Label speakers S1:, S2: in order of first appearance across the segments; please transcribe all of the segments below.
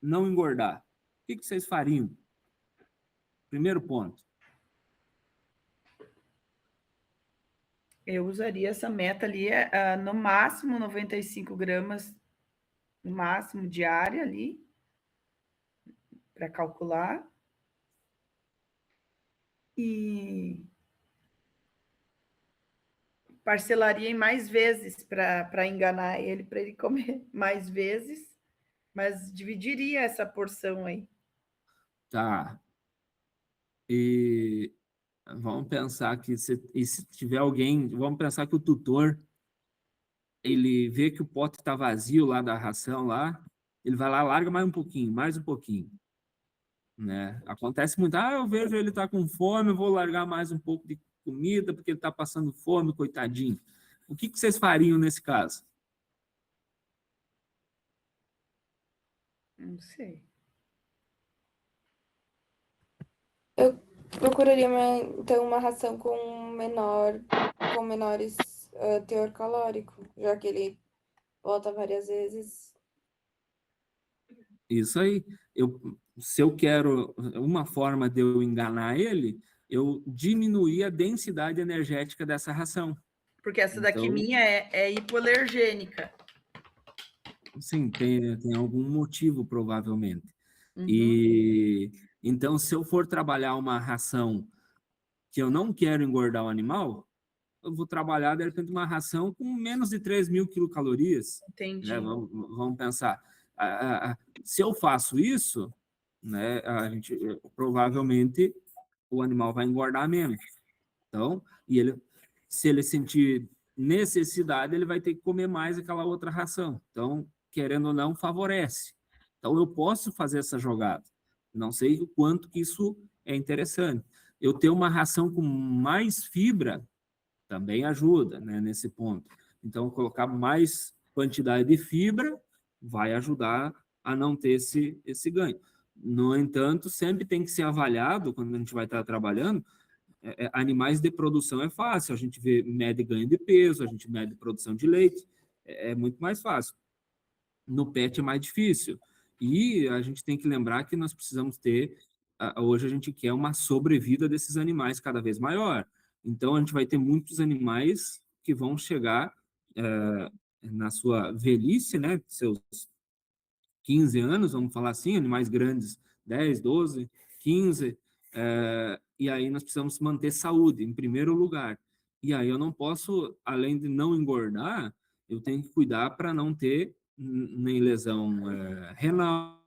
S1: não engordar, o que vocês fariam? Primeiro ponto.
S2: Eu usaria essa meta ali, no máximo 95 gramas, no máximo diária ali, para calcular. E parcelaria em mais vezes para enganar ele, para ele comer mais vezes, mas dividiria essa porção aí.
S1: Tá. E vamos pensar que se tiver alguém, vamos pensar que o tutor, ele vê que o pote está vazio lá da ração lá, ele vai lá, larga mais um pouquinho, né? Acontece muito, eu vejo ele tá com fome, eu vou largar mais um pouco de comida porque ele está passando fome, coitadinho. O que vocês fariam nesse caso?
S2: Não sei.
S3: Eu procuraria então uma ração com menores teor calórico, já que ele volta várias vezes.
S1: Isso aí. Se eu quero uma forma de eu enganar ele, eu diminuir a densidade energética dessa ração.
S2: Porque essa daqui minha é hipoalergênica.
S1: Sim, tem algum motivo, provavelmente.
S2: Uhum.
S1: E então, se eu for trabalhar uma ração que eu não quero engordar o animal, eu vou trabalhar, de repente, uma ração com menos de 3.000 quilocalorias.
S2: Entendi.
S1: Né? Vamos pensar. Se eu faço isso, né, provavelmente o animal vai engordar menos. Então, se ele sentir necessidade, ele vai ter que comer mais aquela outra ração. Então, querendo ou não, favorece. Então, eu posso fazer essa jogada. Não sei o quanto que isso é interessante. Eu ter uma ração com mais fibra também ajuda, né, nesse ponto. Então, colocar mais quantidade de fibra vai ajudar a não ter esse ganho. No entanto, sempre tem que ser avaliado, quando a gente vai estar trabalhando, animais de produção é fácil, a gente mede ganho de peso, a gente mede produção de leite, é muito mais fácil. No pet é mais difícil. E a gente tem que lembrar que nós precisamos ter, hoje a gente quer uma sobrevida desses animais cada vez maior. Então, a gente vai ter muitos animais que vão chegar na sua velhice, né, seus 15 anos, vamos falar assim, animais grandes, 10, 12, 15, e aí nós precisamos manter saúde em primeiro lugar. E aí eu não posso, além de não engordar, eu tenho que cuidar para não ter nem lesão renal,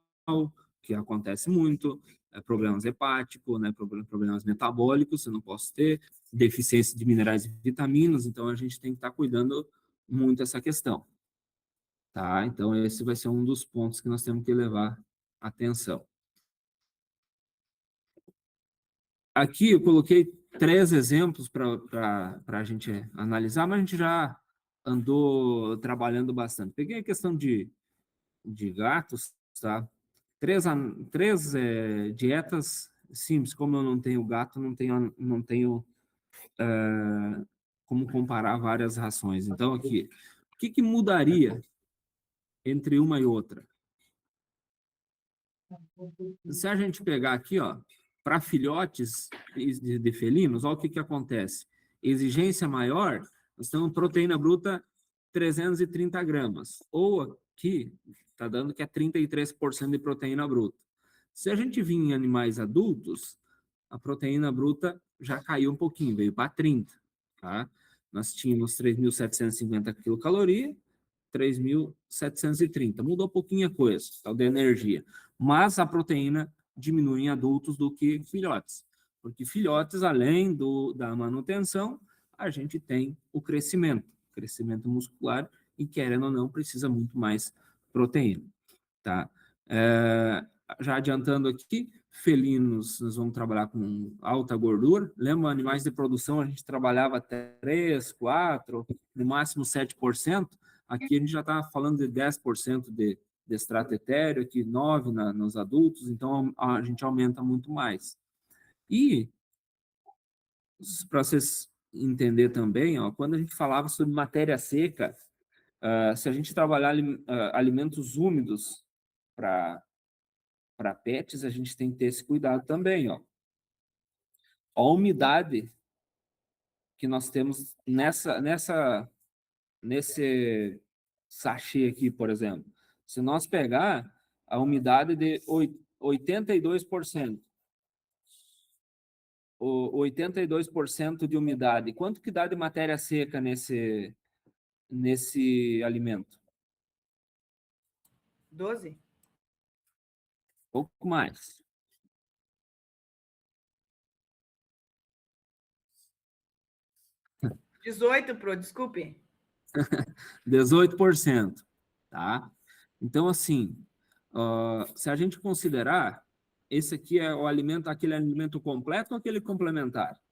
S1: que acontece muito, problemas hepáticos, né, problemas metabólicos, eu não posso ter, deficiência de minerais e vitaminas, então a gente tem que estar cuidando muito dessa questão. Tá? Então, esse vai ser um dos pontos que nós temos que levar atenção. Aqui eu coloquei 3 exemplos para a gente analisar, mas a gente já andou trabalhando bastante. Peguei a questão de gatos, tá? Três dietas simples. Como eu não tenho gato, não tenho como comparar várias rações. Então, aqui, o que mudaria entre uma e outra? Se a gente pegar aqui, para filhotes de felinos, olha o que acontece. Exigência maior, nós temos proteína bruta 330 gramas. Ou aqui, está dando que é 33% de proteína bruta. Se a gente vir em animais adultos, a proteína bruta já caiu um pouquinho, veio para 30. Tá? Nós tínhamos 3.750 quilocalorias, 3.730. Mudou um pouquinho a coisa, tal de energia. Mas a proteína diminui em adultos do que filhotes. Porque filhotes, além da manutenção, a gente tem o crescimento muscular, e querendo ou não, precisa muito mais proteína. Tá? Já adiantando aqui, felinos, nós vamos trabalhar com alta gordura. Lembra, animais de produção, a gente trabalhava até 3, 4, no máximo 7%. Aqui a gente já está falando de 10% de extrato etéreo, aqui 9% nos adultos, então a gente aumenta muito mais. E, para vocês entenderem também, quando a gente falava sobre matéria seca, se a gente trabalhar alimentos úmidos para para pets, a gente tem que ter esse cuidado também, ó. A umidade que nós temos nesse sachê aqui, por exemplo. Se nós pegar a umidade de 82%, 82% de umidade, quanto que dá de matéria seca nesse alimento?
S2: 12?
S1: Pouco mais.
S2: 18, desculpe.
S1: 18%, tá? Então, assim, se a gente considerar, esse aqui é o alimento, aquele alimento completo ou aquele complementar?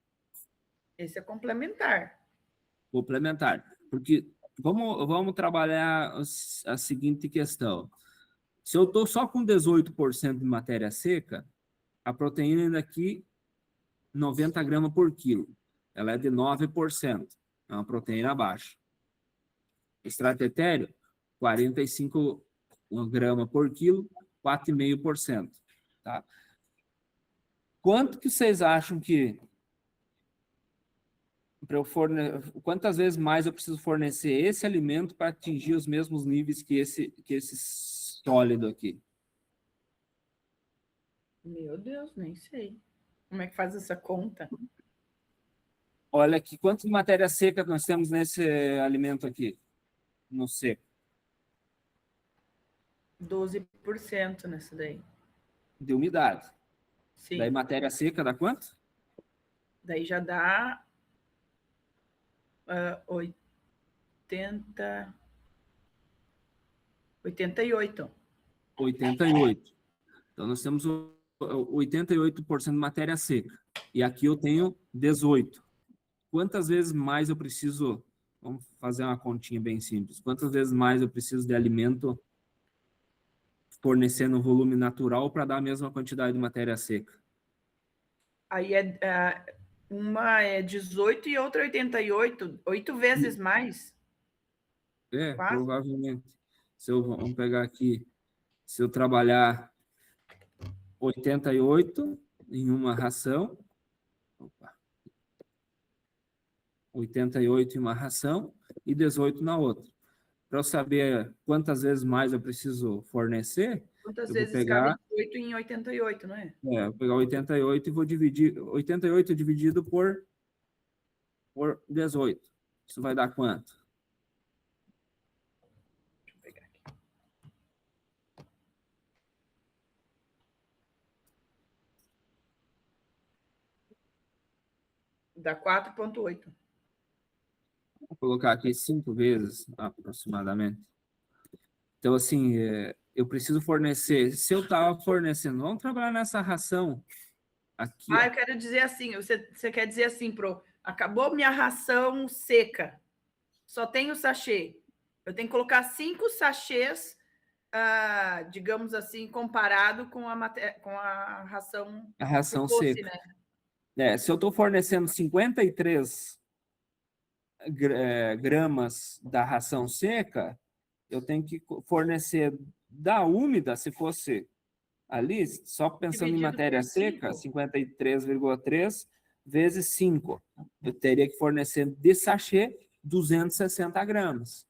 S2: Esse é complementar.
S1: Complementar. Porque vamos trabalhar a seguinte questão. Se eu estou só com 18% de matéria seca, a proteína aqui, 90 gramas por quilo. Ela é de 9%. É uma proteína baixa. Extrato etéreo, 45 gramas por quilo, 4,5%. Tá? Quanto que vocês acham que quantas vezes mais eu preciso fornecer esse alimento para atingir os mesmos níveis que esse sólido aqui?
S2: Meu Deus, nem sei. Como é que faz essa conta?
S1: Olha aqui, quanto de matéria seca nós temos nesse alimento aqui, no seco?
S2: 12% nessa daí.
S1: De umidade.
S2: Sim.
S1: Daí matéria seca dá quanto?
S2: Daí já dá 88.
S1: 88. Então nós temos 88% de matéria seca. E aqui eu tenho 18. Quantas vezes mais eu preciso, vamos fazer uma continha bem simples, quantas vezes mais eu preciso de alimento fornecendo volume natural para dar a mesma quantidade de matéria seca?
S2: Aí uma é 18 e outra 88. 8 vezes mais. Quase.
S1: Provavelmente. Vamos pegar aqui, se eu trabalhar 88 em uma ração, 88 em uma ração e 18 na outra. Para eu saber quantas vezes mais eu preciso fornecer,
S2: Quantas
S1: eu vou
S2: vezes cabe
S1: pegar
S2: 18 em 88, não é?
S1: vou pegar 88 e vou dividir 88 dividido por 18. Isso vai dar quanto?
S2: Deixa eu pegar aqui. Dá 4,8.
S1: Vou colocar aqui 5 vezes, aproximadamente. Então, assim, eu preciso fornecer. Se eu estava fornecendo, vamos trabalhar nessa ração aqui.
S2: Eu quero dizer assim, você quer dizer assim, acabou minha ração seca, só tem o sachê. Eu tenho que colocar 5 sachês, digamos assim, comparado com a ração.
S1: A ração
S2: se fosse,
S1: seca.
S2: né?
S1: Se eu estou fornecendo 53 gramas da ração seca, eu tenho que fornecer da úmida, se fosse ali, só pensando em matéria seca, 53,3 vezes 5. Eu teria que fornecer de sachê 260 gramas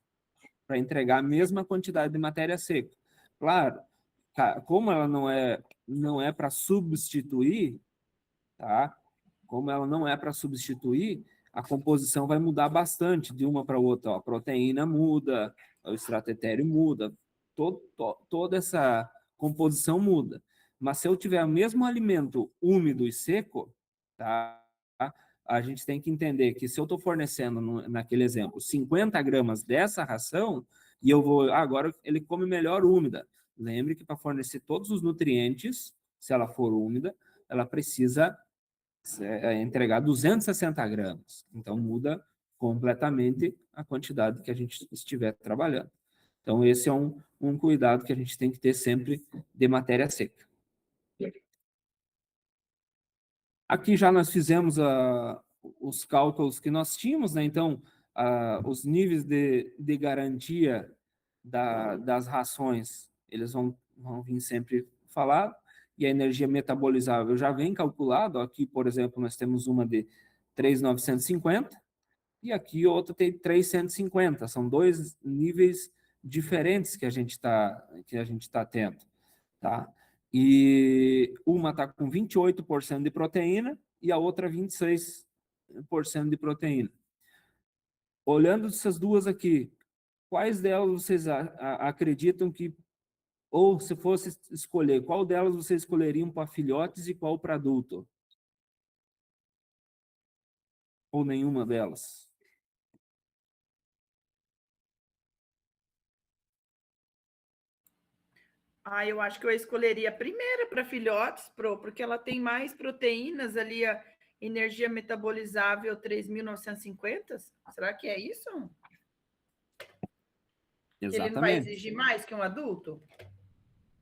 S1: para entregar a mesma quantidade de matéria seca. Claro, como ela não é para substituir, tá? Como ela não é para substituir, a composição vai mudar bastante de uma para outra. Ó. A proteína muda, o extrato etéreo muda, toda essa composição muda. Mas se eu tiver o mesmo alimento úmido e seco, tá? A gente tem que entender que se eu estou fornecendo, naquele exemplo, 50 gramas dessa ração, e eu vou, agora ele come melhor úmida. Lembre que para fornecer todos os nutrientes, se ela for úmida, ela precisa entregar 260 gramas. Então, muda completamente a quantidade que a gente estiver trabalhando. Então, esse é um cuidado que a gente tem que ter sempre de matéria seca. Aqui já nós fizemos os cálculos que nós tínhamos, né? Então, os níveis de garantia das rações, eles vão vir sempre falar. e a energia metabolizável já vem calculado. Aqui, por exemplo, nós temos uma de 3.950 e aqui outra tem 3.150. São dois níveis diferentes que a gente está tendo, tá? E uma está com 28% de proteína e a outra 26% de proteína. Olhando essas duas aqui, quais delas vocês acreditam que, ou se fosse escolher, qual delas vocês escolheriam para filhotes e qual para adulto? Ou nenhuma delas?
S2: Eu acho que eu escolheria a primeira para filhotes, porque ela tem mais proteínas ali, a energia metabolizável 3.950. Será que é isso? Ele não vai
S1: Exatamente.
S2: exigir mais que um adulto?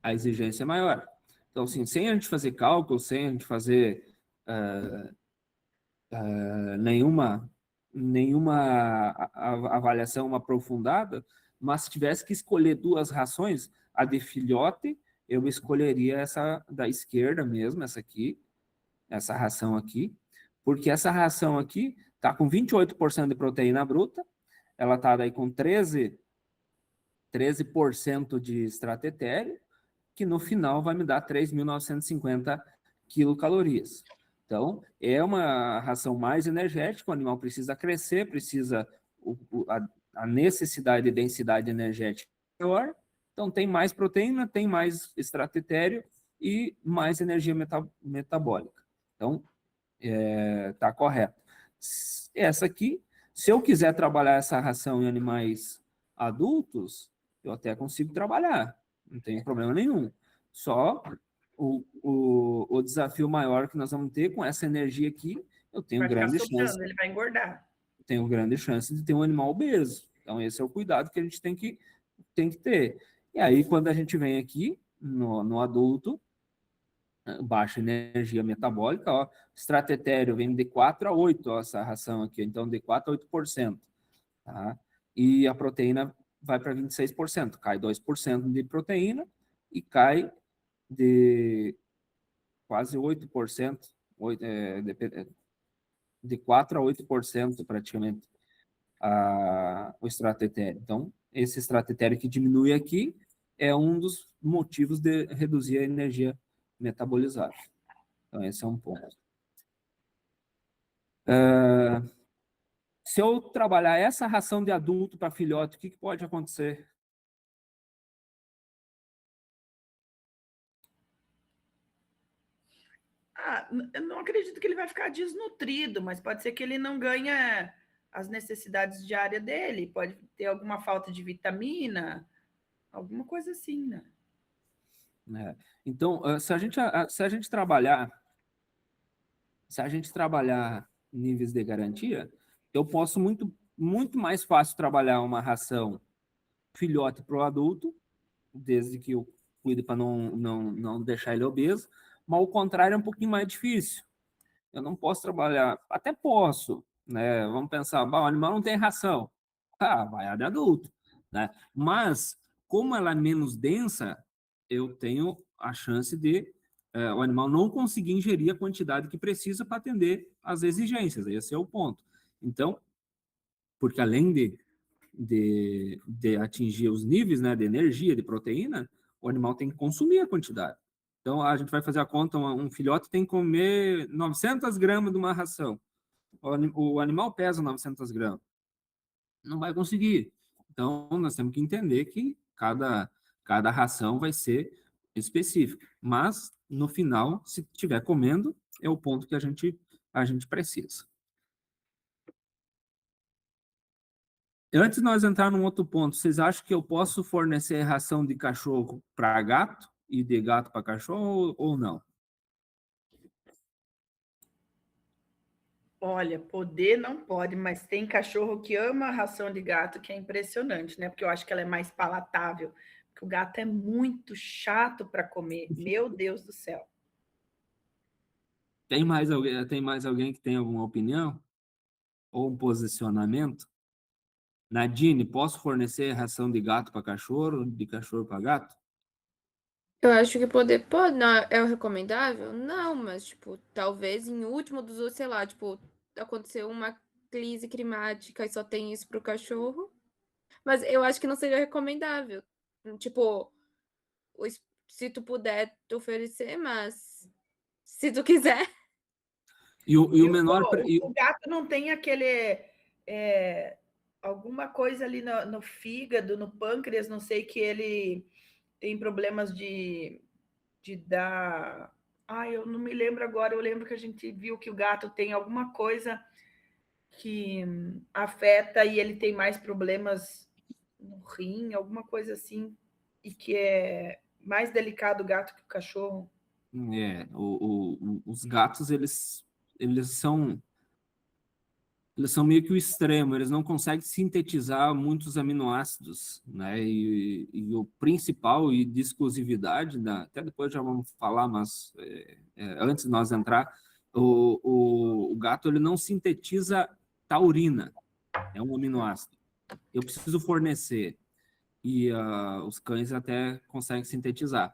S1: A exigência é maior. Então, assim, sem a gente fazer cálculo, sem a gente fazer nenhuma avaliação aprofundada, mas se tivesse que escolher duas rações, a de filhote, eu escolheria essa da esquerda mesmo, essa aqui, essa ração aqui, porque essa ração aqui está com 28% de proteína bruta, ela está daí com 13% de estratério, que no final vai me dar 3.950 quilocalorias. Então, é uma ração mais energética, o animal precisa crescer, precisa a necessidade de densidade energética maior, então tem mais proteína, tem mais estratério e mais energia metabólica. Então, está correto. Essa aqui, se eu quiser trabalhar essa ração em animais adultos, eu até consigo trabalhar, não tem problema nenhum. Só o desafio maior que nós vamos ter com essa energia aqui, eu tenho
S2: Vai ficar
S1: grande chance,
S2: sobrando, ele vai engordar.
S1: tenho grande chance de ter um animal obeso. Então, esse é o cuidado que a gente tem que ter. E aí, quando a gente vem aqui no adulto, baixa energia metabólica, ó, estratério vem de 4 a 8, ó, essa ração aqui, então de 4 a 8%, tá? E a proteína vai para 26%, cai 2% de proteína e cai de quase 8%, de 4 a 8% praticamente o estratério. Então, esse estratério que diminui aqui é um dos motivos de reduzir a energia metabolizada. Então, esse é um ponto. Se eu trabalhar essa ração de adulto para filhote, o que pode acontecer?
S2: Eu não acredito que ele vai ficar desnutrido, mas pode ser que ele não ganhe as necessidades diárias dele, pode ter alguma falta de vitamina, alguma coisa assim, né?
S1: Então, se a gente trabalhar níveis de garantia, eu posso muito mais fácil trabalhar uma ração filhote para o adulto, desde que eu cuide para não deixar ele obeso, mas o contrário é um pouquinho mais difícil. Eu não posso trabalhar, até posso, né? Vamos pensar, o animal não tem ração. Vai a de adulto, né? Mas, como ela é menos densa, eu tenho a chance de o animal não conseguir ingerir a quantidade que precisa para atender às exigências. Esse é o ponto. Então, porque além de atingir os níveis, né, de energia, de proteína, o animal tem que consumir a quantidade. Então, a gente vai fazer a conta, um filhote tem que comer 900 gramas de uma ração. O animal pesa 900 gramas. Não vai conseguir. Então, nós temos que entender que cada ração vai ser específica. Mas, no final, se estiver comendo, é o ponto que a gente precisa. Antes de nós entrar num outro ponto, vocês acham que eu posso fornecer ração de cachorro para gato e de gato para cachorro ou não?
S2: Olha, poder não pode, mas tem cachorro que ama a ração de gato, que é impressionante, né? Porque eu acho que ela é mais palatável. Porque o gato é muito chato para comer. Meu Deus do céu.
S1: Tem mais alguém que tem alguma opinião ou um posicionamento? Nadine, posso fornecer ração de gato para cachorro, de cachorro para gato?
S3: Eu acho que poder, pô, não, é o recomendável? Não, mas, tipo, talvez em último dos, sei lá, tipo, aconteceu uma crise climática e só tem isso pro cachorro. Mas eu acho que não seria recomendável. Tipo, se tu puder te oferecer, mas se tu quiser.
S1: E o menor.
S2: O gato não tem aquele. é, Alguma coisa ali no fígado, no pâncreas, não sei, que ele tem problemas de dar. Ai, eu não me lembro agora. Eu lembro que a gente viu que o gato tem alguma coisa que afeta e ele tem mais problemas no rim, alguma coisa assim, e que é mais delicado o gato que o cachorro.
S1: Os gatos, eles são eles são meio que o extremo, eles não conseguem sintetizar muitos aminoácidos, né? E o principal e de exclusividade, até depois já vamos falar, mas antes de nós entrar, o gato ele não sintetiza taurina, é um aminoácido. Eu preciso fornecer, e os cães até conseguem sintetizar.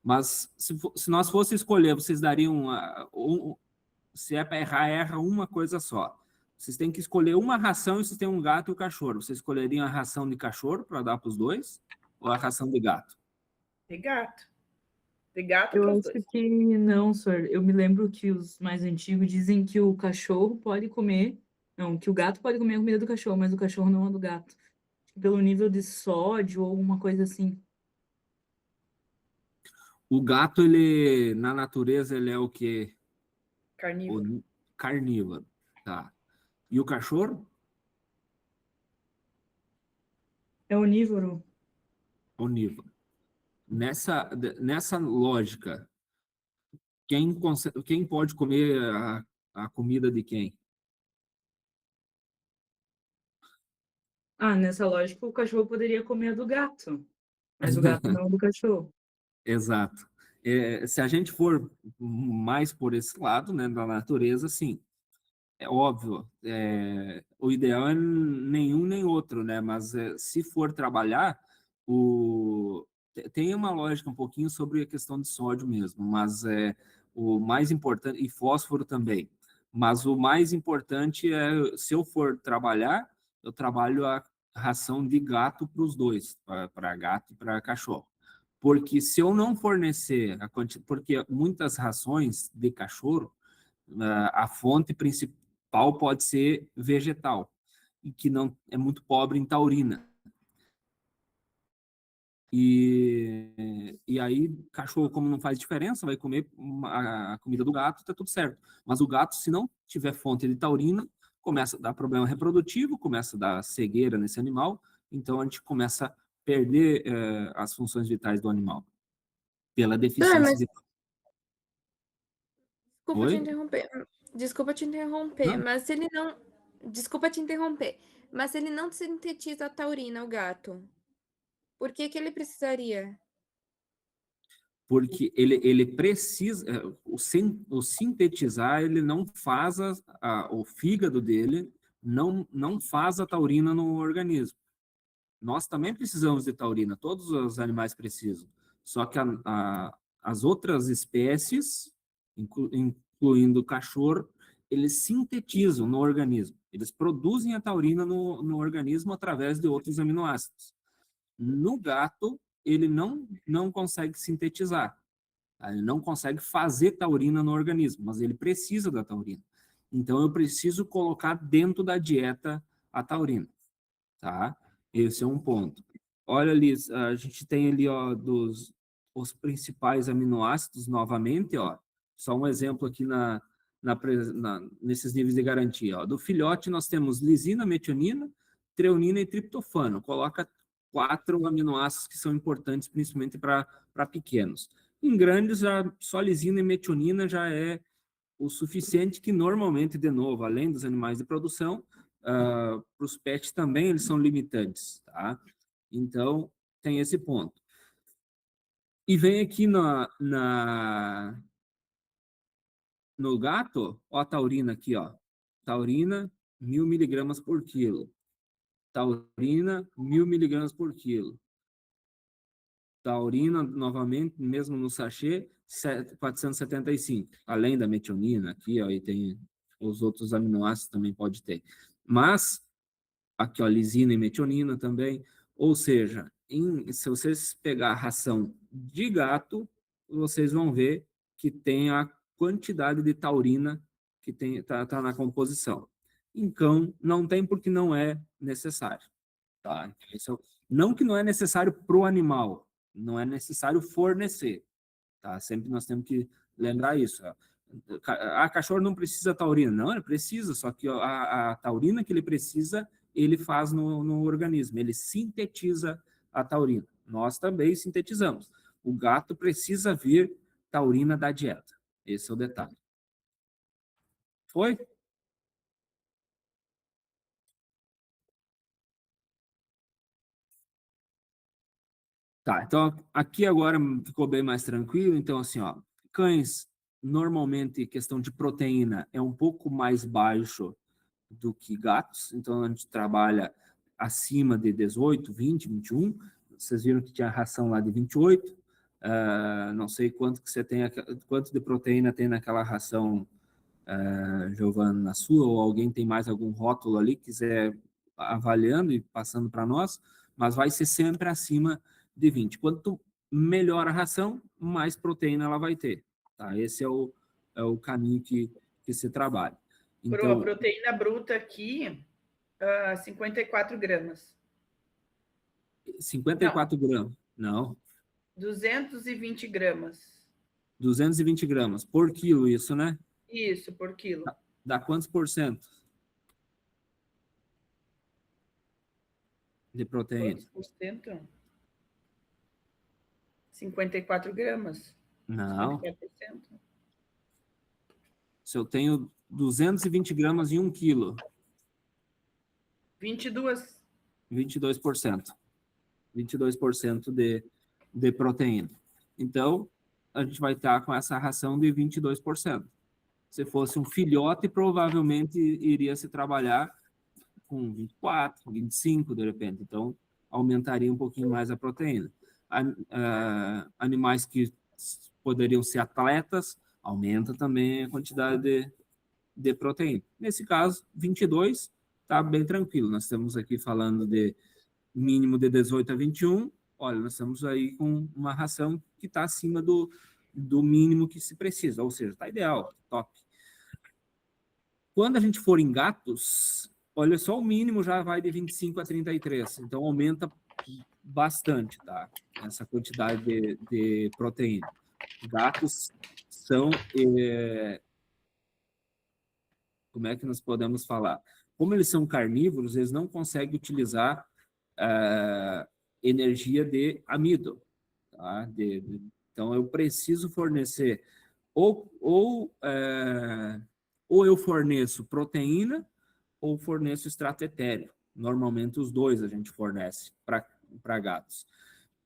S1: Mas se nós fosse escolher, vocês dariam se é para errar, erra uma coisa só. Vocês têm que escolher uma ração e vocês têm um gato e um cachorro. Vocês escolheriam a ração de cachorro para dar para os dois ou a ração de gato?
S2: De gato. De gato
S4: Eu
S2: para os
S4: acho
S2: dois.
S4: que não, senhor. Eu me lembro que os mais antigos dizem que o cachorro pode comer, não, que o gato pode comer a comida do cachorro, mas o cachorro não é do gato. Pelo nível de sódio ou alguma coisa assim.
S1: O gato, ele, na natureza, ele é o quê?
S2: Carnívoro.
S1: O carnívoro, tá? E o cachorro?
S4: É onívoro.
S1: Onívoro. Nessa lógica, quem pode comer a comida de quem?
S4: Ah, nessa lógica, o cachorro poderia comer a do gato, mas o gato não é do cachorro.
S1: Exato. Se a gente for mais por esse lado, né, da natureza, sim. É óbvio, o ideal é nenhum nem outro, né? Mas se for trabalhar, tem uma lógica um pouquinho sobre a questão de sódio mesmo, mas o mais importante, e fósforo também, mas o mais importante é, se eu for trabalhar, eu trabalho a ração de gato para os dois, para gato e para cachorro. Porque se eu não fornecer a quantidade, porque muitas rações de cachorro, a fonte principal pode ser vegetal, e que não é muito pobre em taurina. E aí, cachorro, como não faz diferença, vai comer a comida do gato, tá tudo certo. Mas o gato, se não tiver fonte de taurina, começa a dar problema reprodutivo, começa a dar cegueira nesse animal, então a gente começa a perder as funções vitais do animal pela
S3: Tá,
S1: deficiência
S3: mas
S1: de.
S3: desculpa te
S1: Oi?
S3: interromper. Desculpa te interromper,
S1: Não?
S3: mas se ele não. Desculpa te interromper. Mas se ele não sintetiza a taurina, o gato, por que que ele precisaria?
S1: Porque ele precisa, o sintetizar, ele não faz o fígado dele não faz a taurina no organismo. Nós também precisamos de taurina, todos os animais precisam. Só que as outras espécies, incluindo o cachorro, eles sintetizam no organismo. Eles produzem a taurina no organismo através de outros aminoácidos. No gato, ele não consegue sintetizar. Tá? Ele não consegue fazer taurina no organismo, mas ele precisa da taurina. Então, eu preciso colocar dentro da dieta a taurina. Tá? Esse é um ponto. Olha ali, a gente tem ali ó, os principais aminoácidos novamente, ó. Só um exemplo aqui nesses níveis de garantia. Ó. Do filhote, nós temos lisina, metionina, treonina e triptofano. Coloca 4 aminoácidos que são importantes, principalmente para pequenos. Em grandes, só lisina e metionina já é o suficiente que normalmente, de novo, além dos animais de produção, para os pets também eles são limitantes, tá? Então, tem esse ponto. E vem aqui no gato, ó a taurina aqui, ó. Taurina, 1.000 miligramas por quilo. Taurina, 1.000 miligramas por quilo. taurina, novamente, mesmo no sachê, 475, além da metionina aqui, ó, e tem os outros aminoácidos também pode ter. Mas, aqui, ó, lisina e metionina também, ou seja, se vocês pegar a ração de gato, vocês vão ver que tem a quantidade de taurina que tá na composição. Em cão, não tem porque não é necessário. Tá? Não que não é necessário para o animal, não é necessário fornecer. Tá? Sempre nós temos que lembrar isso. A cachorro não precisa taurina. Não, ele precisa, só que a taurina que ele precisa, ele faz no organismo, ele sintetiza a taurina. Nós também sintetizamos. O gato precisa vir taurina da dieta. Esse é o detalhe. Foi? Tá, então aqui agora ficou bem mais tranquilo. Então, assim, ó, cães, normalmente, questão de proteína é um pouco mais baixo do que gatos, então a gente trabalha acima de 18, 20, 21. Vocês viram que tinha ração lá de 28. Não sei quanto que você tem, quanto de proteína tem naquela ração, Giovana, na sua, ou alguém tem mais algum rótulo ali, quiser avaliando e passando para nós, mas vai ser sempre acima de 20. Quanto melhor a ração, mais proteína ela vai ter. Tá? Esse é o caminho que se trabalha. Então,
S2: proteína bruta aqui, 54 gramas.
S1: 54 gramas. Não.
S2: 220 gramas.
S1: 220 gramas por quilo, isso, né?
S2: Isso, por quilo.
S1: Dá quantos por cento de proteína?
S2: Quantos por cento? 54 gramas.
S1: Não.
S2: 54%.
S1: Se eu tenho 220 gramas em 1 quilo,
S2: 22.
S1: 22%. 22% de proteína. Então, a gente vai estar com essa ração de 22%. Se fosse um filhote, provavelmente iria se trabalhar com 24, 25, de repente. Então, aumentaria um pouquinho mais a proteína. Animais que poderiam ser atletas, aumenta também a quantidade de proteína. Nesse caso, 22 está bem tranquilo. Nós estamos aqui falando de mínimo de 18 a 21. Olha, nós estamos aí com uma ração que está acima do mínimo que se precisa, ou seja, está ideal, top. Quando a gente for em gatos, olha só, o mínimo já vai de 25 a 33, então aumenta bastante, tá? Essa quantidade de proteína. Gatos são, como é que nós podemos falar? Como eles são carnívoros, eles não conseguem utilizar energia de amido, tá? Então, eu preciso fornecer ou eu forneço proteína ou forneço extrato etéreo. Normalmente os dois a gente fornece para gatos.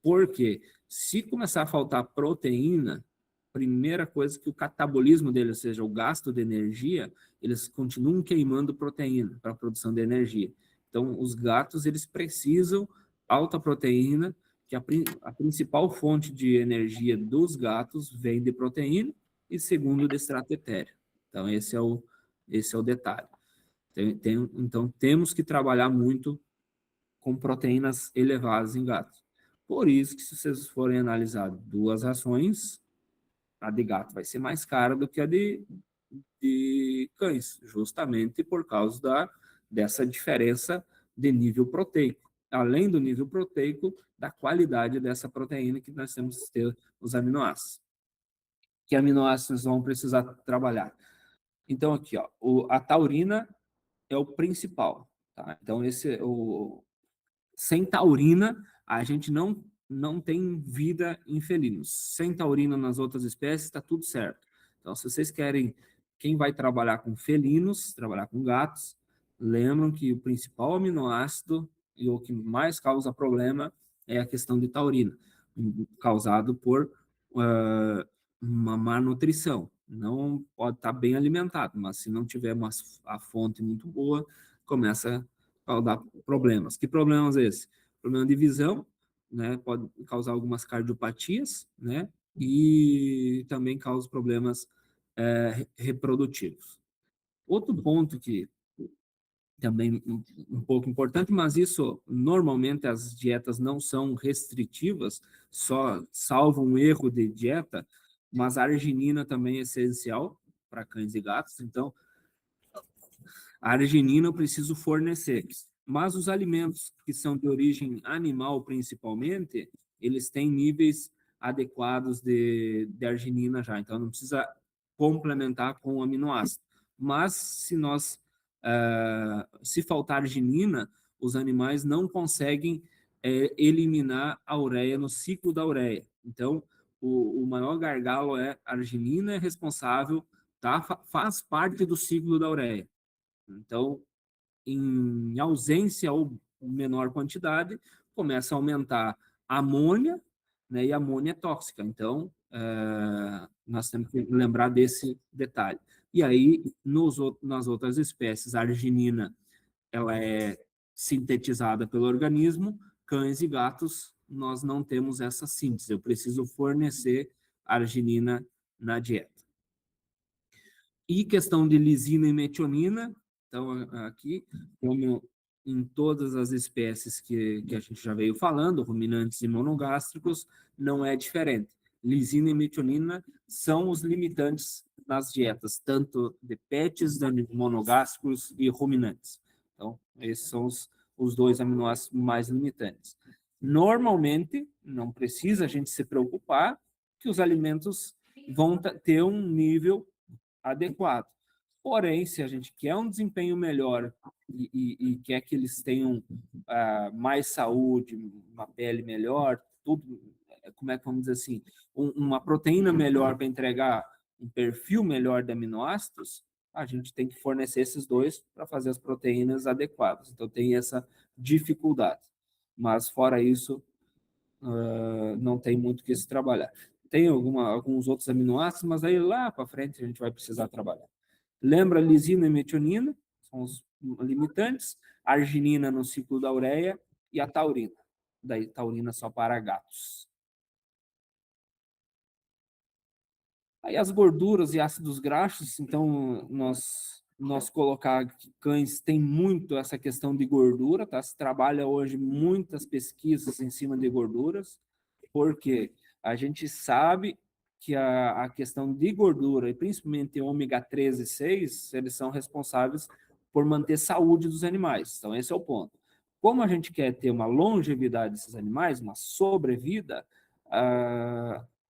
S1: Porque se começar a faltar proteína, primeira coisa que o catabolismo deles, ou seja, o gasto de energia, eles continuam queimando proteína para a produção de energia. Então, os gatos, eles precisam alta proteína, que a principal fonte de energia dos gatos vem de proteína e segundo de extrato etéreo. Então, esse é o detalhe. Então, temos que trabalhar muito com proteínas elevadas em gatos. Por isso que, se vocês forem analisar duas rações, a de gato vai ser mais cara do que a de cães, justamente por causa dessa diferença de nível proteico. Além do nível proteico, da qualidade dessa proteína que nós temos que ter os aminoácidos. Que aminoácidos vão precisar trabalhar? Então, aqui, ó, a taurina é o principal. Tá? Então, sem taurina, a gente não tem vida em felinos. Sem taurina nas outras espécies, está tudo certo. Então, se vocês querem, quem vai trabalhar com felinos, trabalhar com gatos, lembram que o principal aminoácido e o que mais causa problema é a questão de taurina, causado por uma má nutrição. Não pode estar bem alimentado, mas se não tiver a fonte muito boa, começa a dar problemas. Que problemas esses? Problema de visão, né? Pode causar algumas cardiopatias, né? E também causa problemas reprodutivos. Outro ponto que também um pouco importante, mas isso normalmente as dietas não são restritivas, só salvo um erro de dieta, mas a arginina também é essencial para cães e gatos, então a arginina eu preciso fornecer. Mas os alimentos que são de origem animal, principalmente, eles têm níveis adequados de arginina já. Então, não precisa complementar com o aminoácido. Mas, se faltar arginina, os animais não conseguem eliminar a ureia no ciclo da ureia. Então, o maior gargalo é a arginina, é responsável, tá? Faz parte do ciclo da ureia. Então, em ausência ou menor quantidade, começa a aumentar a amônia, né? E a amônia é tóxica. Então, nós temos que lembrar desse detalhe. E aí, nas outras espécies, a arginina ela é sintetizada pelo organismo, cães e gatos, nós não temos essa síntese. Eu preciso fornecer arginina na dieta. E questão de lisina e metionina, então aqui, como em todas as espécies que a gente já veio falando, ruminantes e monogástricos, não é diferente. Lisina e metionina são os limitantes nas dietas, tanto de pets, de monogástricos e ruminantes. Então, esses são os dois aminoácidos mais limitantes. Normalmente, não precisa a gente se preocupar que os alimentos vão ter um nível adequado. Porém, se a gente quer um desempenho melhor e quer que eles tenham mais saúde, uma pele melhor, tudo, como é que vamos dizer assim, uma proteína melhor para entregar um perfil melhor de aminoácidos, a gente tem que fornecer esses dois para fazer as proteínas adequadas. Então, tem essa dificuldade. Mas, fora isso, não tem muito que se trabalhar. Tem alguns outros aminoácidos, mas aí lá para frente a gente vai precisar trabalhar. Lembra lisina e metionina, são os limitantes, arginina no ciclo da ureia e a taurina. Daí taurina só para gatos. Aí as gorduras e ácidos graxos, então nós colocar que cães têm muito essa questão de gordura, tá? Se trabalha hoje muitas pesquisas em cima de gorduras, porque a gente sabe que a questão de gordura, e principalmente ômega 3 e 6, eles são responsáveis por manter a saúde dos animais. Então, esse é o ponto. Como a gente quer ter uma longevidade desses animais, uma sobrevida,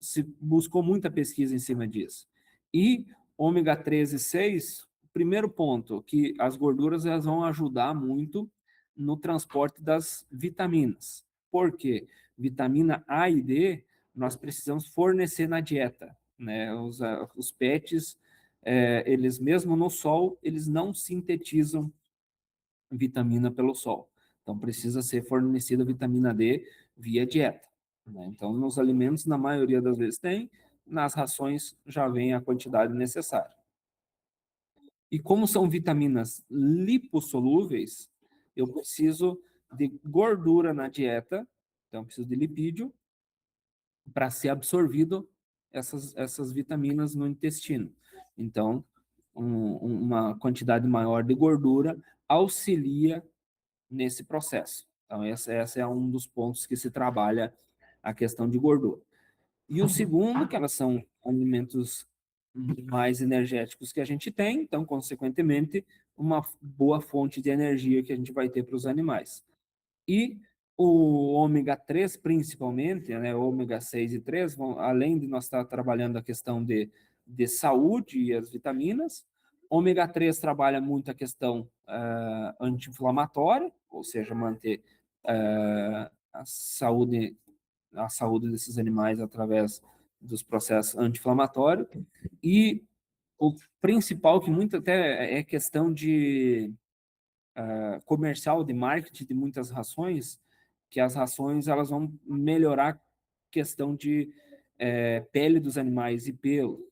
S1: se buscou muita pesquisa em cima disso. E ômega 3 e 6, primeiro ponto, que as gorduras elas vão ajudar muito no transporte das vitaminas. Por quê? Vitamina A e D nós precisamos fornecer na dieta, né? Os pets, eles mesmo no sol, eles não sintetizam vitamina pelo sol. Então precisa ser fornecida vitamina D via dieta, né? Então nos alimentos na maioria das vezes tem, nas rações já vem a quantidade necessária. E como são vitaminas lipossolúveis, eu preciso de gordura na dieta, então eu preciso de lipídio para ser absorvido essas vitaminas no intestino. Então, uma quantidade maior de gordura auxilia nesse processo. Então, essa é um dos pontos que se trabalha a questão de gordura. E o segundo, que elas são alimentos mais energéticos que a gente tem, então, consequentemente, uma boa fonte de energia que a gente vai ter para os animais. E o ômega 3, principalmente, né, ômega 6 e 3, além de nós estar trabalhando a questão de saúde e as vitaminas, ômega 3 trabalha muito a questão anti-inflamatória, ou seja, manter a saúde desses animais através dos processos anti-inflamatórios. E o principal, que muito até é questão de comercial, de marketing de muitas rações, que as rações elas vão melhorar a questão de pele dos animais e pelo.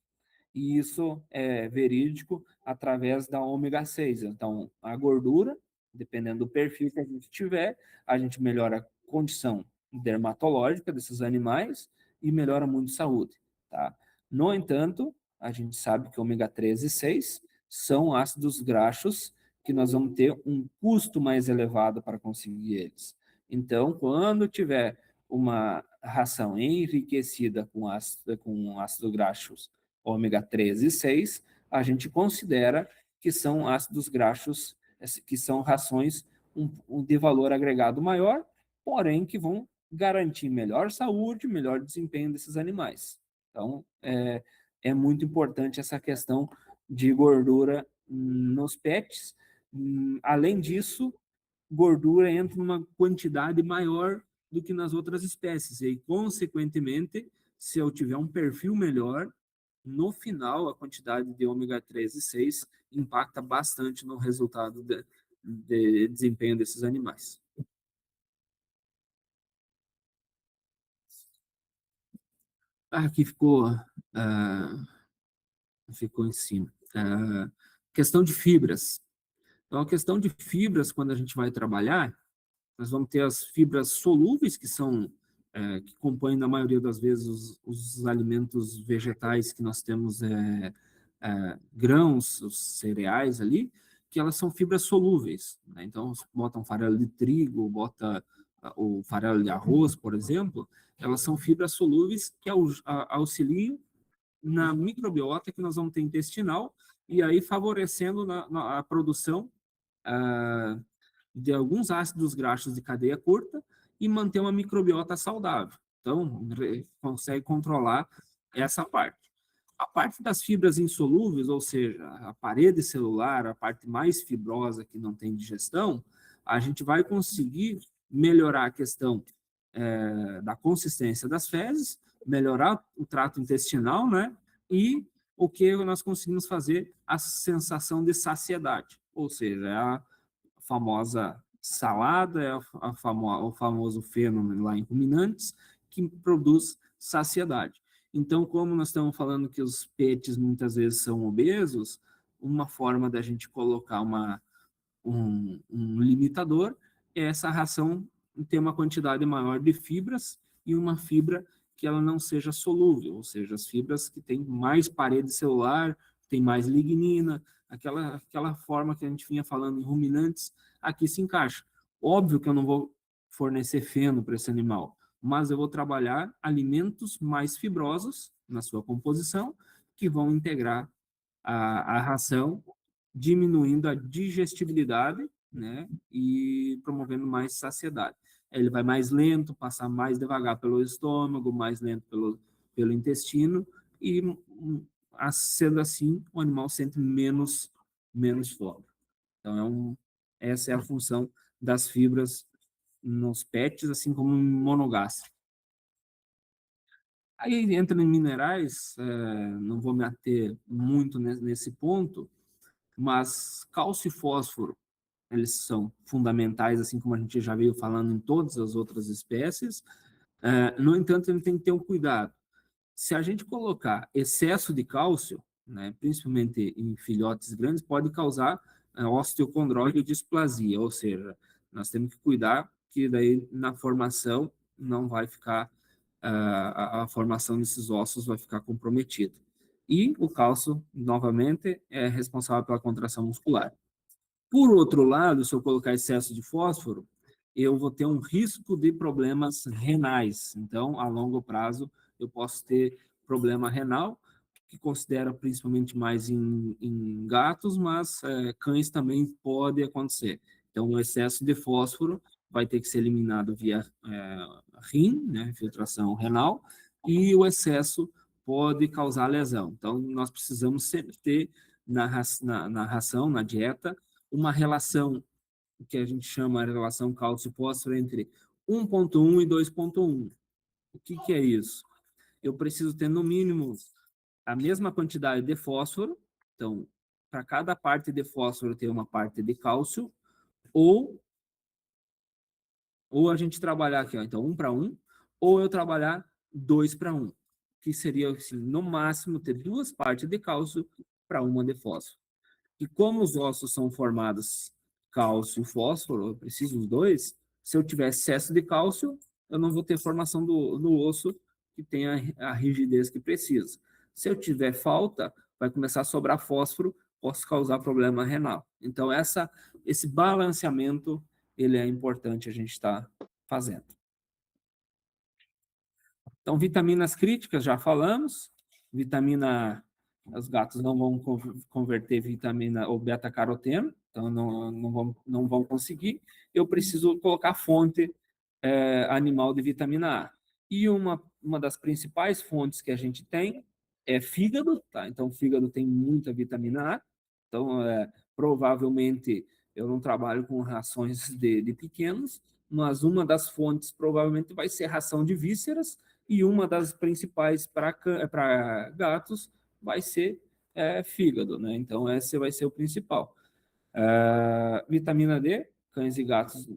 S1: E isso é verídico através da ômega 6. Então, a gordura, dependendo do perfil que a gente tiver, a gente melhora a condição dermatológica desses animais e melhora muito a saúde, tá? No entanto, a gente sabe que ômega 3 e 6 são ácidos graxos que nós vamos ter um custo mais elevado para conseguir eles. Então, quando tiver uma ração enriquecida com ácidos graxos ômega 3 e 6, a gente considera que são ácidos graxos, que são rações de valor agregado maior, porém que vão garantir melhor saúde, melhor desempenho desses animais. Então, é muito importante essa questão de gordura nos pets. Além disso, gordura entra numa quantidade maior do que nas outras espécies. E, consequentemente, se eu tiver um perfil melhor, no final, a quantidade de ômega 3 e 6 impacta bastante no resultado de desempenho desses animais. Aqui ficou em cima. Questão de fibras. Então, a questão de fibras, quando a gente vai trabalhar, nós vamos ter as fibras solúveis, que compõem, na maioria das vezes, os alimentos vegetais que nós temos, grãos, os cereais ali, que elas são fibras solúveis, né? Então, você bota um farelo de trigo, bota o farelo de arroz, por exemplo, elas são fibras solúveis que auxiliam na microbiota que nós vamos ter intestinal, e aí favorecendo a produção de alguns ácidos graxos de cadeia curta e manter uma microbiota saudável. Então, consegue controlar essa parte. A parte das fibras insolúveis, ou seja, a parede celular, a parte mais fibrosa que não tem digestão, a gente vai conseguir melhorar a questão da consistência das fezes, melhorar o trato intestinal, né? E o que nós conseguimos fazer? A sensação de saciedade, ou seja, a famosa salada, o famoso fenômeno lá em ruminantes, que produz saciedade. Então, como nós estamos falando que os pets muitas vezes são obesos, uma forma da gente colocar um limitador é essa ração ter uma quantidade maior de fibras e uma fibra que ela não seja solúvel, ou seja, as fibras que têm mais parede celular, tem mais lignina, aquela forma que a gente vinha falando em ruminantes, aqui se encaixa. Óbvio que eu não vou fornecer feno para esse animal, mas eu vou trabalhar alimentos mais fibrosos na sua composição, que vão integrar a ração, diminuindo a digestibilidade, né, e promovendo mais saciedade. Ele vai mais lento, passar mais devagar pelo estômago, mais lento pelo intestino, e sendo assim, o animal sente menos fome. Então, essa é a função das fibras nos pets, assim como em monogástrico. Aí entra em minerais, não vou me ater muito nesse ponto, mas cálcio e fósforo, eles são fundamentais, assim como a gente já veio falando em todas as outras espécies. No entanto, ele tem que ter um cuidado. Se a gente colocar excesso de cálcio, né, principalmente em filhotes grandes, pode causar osteocondrose e displasia, ou seja, nós temos que cuidar que daí na formação não vai ficar, a formação desses ossos vai ficar comprometida. E o cálcio, novamente, é responsável pela contração muscular. Por outro lado, se eu colocar excesso de fósforo, eu vou ter um risco de problemas renais. Então, a longo prazo, eu posso ter problema renal, que considera principalmente mais em gatos, mas cães também pode acontecer. Então, o excesso de fósforo vai ter que ser eliminado via rim, né, filtração renal, e o excesso pode causar lesão. Então, nós precisamos sempre ter na ração, na dieta, uma relação que a gente chama de relação cálcio-fósforo entre 1,1 e 2,1. O que é isso? Eu preciso ter, no mínimo, a mesma quantidade de fósforo. Então, para cada parte de fósforo ter uma parte de cálcio, ou a gente trabalhar aqui, ó, então 1 para 1, ou eu trabalhar 2 para 1, que seria, assim, no máximo, ter 2 partes de cálcio para uma de fósforo. E como os ossos são formados cálcio e fósforo, eu preciso dos dois, se eu tiver excesso de cálcio, eu não vou ter formação do osso que tenha a rigidez que precisa. Se eu tiver falta, vai começar a sobrar fósforo, posso causar problema renal. Então, esse balanceamento, ele é importante a gente estar fazendo. Então, vitaminas críticas, já falamos. Vitamina, os gatos não vão converter vitamina ou beta-caroteno, então não vão conseguir. Eu preciso colocar fonte animal de vitamina A. E uma das principais fontes que a gente tem é fígado, tá? Então, o fígado tem muita vitamina A. Então, provavelmente, eu não trabalho com rações de pequenos, mas uma das fontes provavelmente vai ser ração de vísceras, e uma das principais para gatos vai ser fígado, né? Então, esse vai ser o principal. Vitamina D, cães e gatos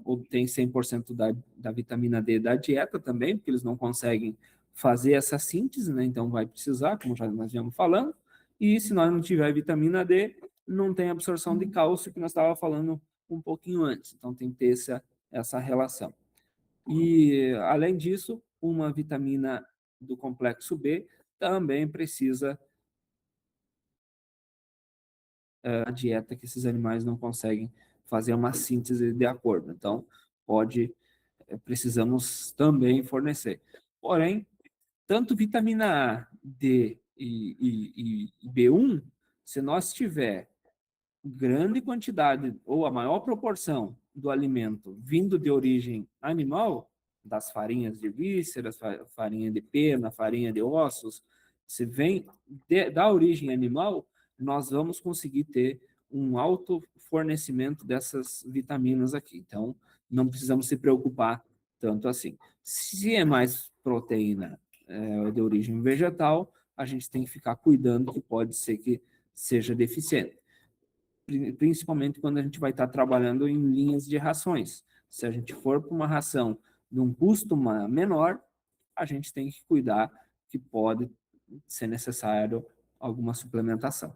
S1: obtêm 100% da vitamina D da dieta também, porque eles não conseguem fazer essa síntese, né? Então, vai precisar, como já nós viemos falando. E se nós não tiver vitamina D, não tem absorção de cálcio, que nós estávamos falando um pouquinho antes. Então, tem que ter essa relação. E, além disso, uma vitamina do complexo B também precisa a dieta que esses animais não conseguem fazer uma síntese de acordo. Então, precisamos também fornecer. Porém, tanto vitamina A, D e B1, se nós tiver grande quantidade ou a maior proporção do alimento vindo de origem animal, das farinhas de vísceras, farinha de pena, farinha de ossos, se vem da origem animal, nós vamos conseguir ter um alto fornecimento dessas vitaminas aqui. Então, não precisamos se preocupar tanto assim. Se é mais proteína de origem vegetal, a gente tem que ficar cuidando que pode ser que seja deficiente, principalmente quando a gente vai estar trabalhando em linhas de rações. Se a gente for para uma ração de um custo menor, a gente tem que cuidar que pode ser necessário alguma suplementação.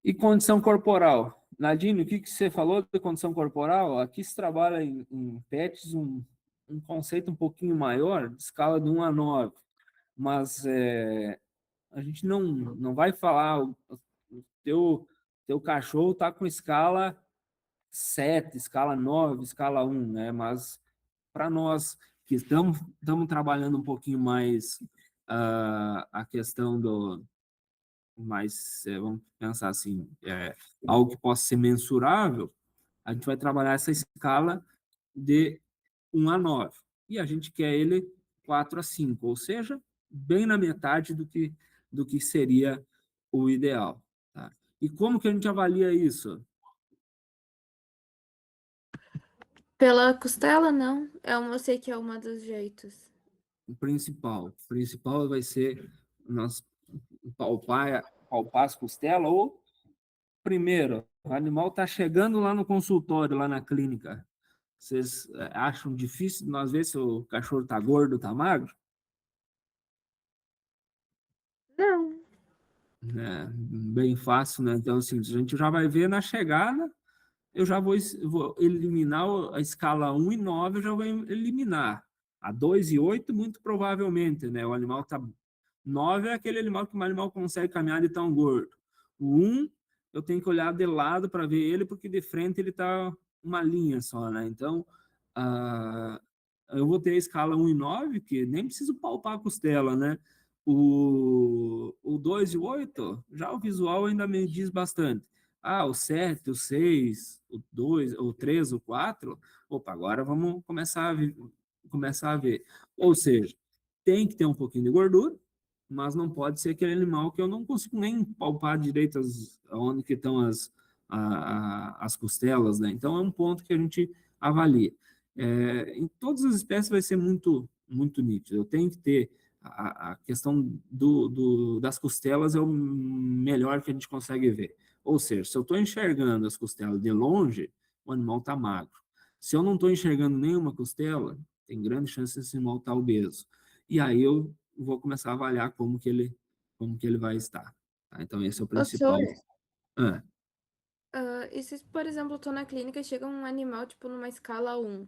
S1: E condição corporal? Nadine, o que você falou de condição corporal? Aqui se trabalha em PETs um conceito um pouquinho maior, de escala de 1 a 9, mas a gente não vai falar, o teu cachorro está com escala 7, escala 9, escala 1, né? Mas para nós que estamos trabalhando um pouquinho mais a questão do mais, vamos pensar assim, algo que possa ser mensurável, a gente vai trabalhar essa escala de 1 a 9. E a gente quer ele 4 a 5, ou seja, bem na metade do que seria o ideal. Tá? E como que a gente avalia isso?
S3: Pela costela, não. Eu sei que é uma dos jeitos.
S1: O principal vai ser nós palpar as costelas, ou primeiro, o animal está chegando lá no consultório, lá na clínica. Vocês acham difícil nós ver se o cachorro está gordo, está magro?
S3: Não.
S1: Bem fácil, né? Então, assim, a gente já vai ver na chegada, eu já vou eliminar a escala 1 e 9, eu já vou eliminar. A 2 e 8, muito provavelmente, né? O animal está 9 é aquele animal que o animal consegue caminhar de tão gordo. O 1, eu tenho que olhar de lado para ver ele, porque de frente ele está uma linha só, né? Então, eu vou ter a escala 1 e 9, que nem preciso palpar a costela, né? O 2 e o 8, já o visual ainda me diz bastante. O 7, o 6, o 2, o 3, o 4, opa, agora vamos começar a ver. Ou seja, tem que ter um pouquinho de gordura, mas não pode ser aquele animal que eu não consigo nem palpar direito onde que estão as costelas, né? Então, é um ponto que a gente avalia. Em todas as espécies vai ser muito, muito nítido. Eu tenho que ter a questão das costelas, é o melhor que a gente consegue ver. Ou seja, se eu estou enxergando as costelas de longe, o animal está magro. Se eu não estou enxergando nenhuma costela, tem grande chance desse animal estar obeso. E aí eu vou começar a avaliar como que ele vai estar. Tá? Então, esse é o
S3: Ô,
S1: principal.
S3: senhor, E se, por exemplo, eu tô na clínica e chega um animal, tipo, numa escala 1.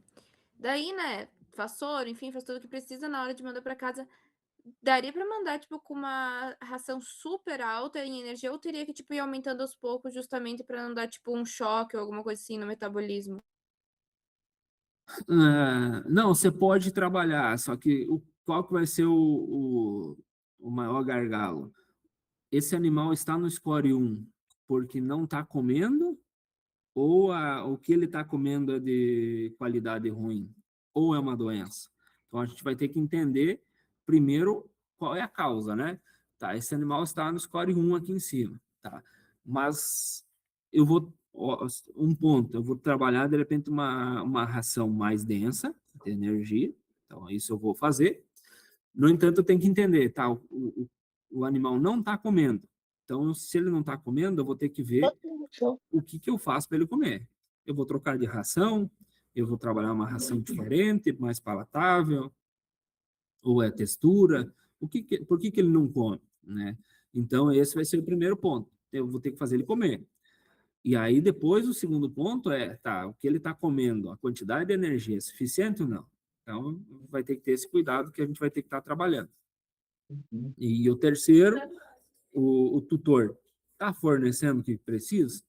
S3: Daí, né, faz soro, enfim, faz tudo o que precisa na hora de mandar pra casa. Daria pra mandar, tipo, com uma ração super alta em energia ou teria que, tipo, ir aumentando aos poucos justamente pra não dar, tipo, um choque ou alguma coisa assim no metabolismo?
S1: Não, você pode trabalhar, só que qual que vai ser o maior gargalo? Esse animal está no score 1 porque não está comendo, ou o que ele está comendo é de qualidade ruim, ou é uma doença. Então a gente vai ter que entender primeiro qual é a causa, né? Tá, esse animal está no score 1 aqui em cima, tá? Mas eu vou, um ponto, eu vou trabalhar de repente uma ração mais densa de energia, então isso eu vou fazer. No entanto, eu tenho que entender, tá? O animal não está comendo. Então, se ele não está comendo, eu vou ter que ver o que, que eu faço para ele comer. Eu vou trocar de ração, eu vou trabalhar uma ração diferente, mais palatável, ou é textura, por que, que ele não come, né? Então, esse vai ser o primeiro ponto. Eu vou ter que fazer ele comer. E aí, depois, o segundo ponto é, tá, o que ele está comendo, a quantidade de energia é suficiente ou não? Então, vai ter que ter esse cuidado que a gente vai ter que estar trabalhando. E o terceiro, o tutor está fornecendo o que precisa,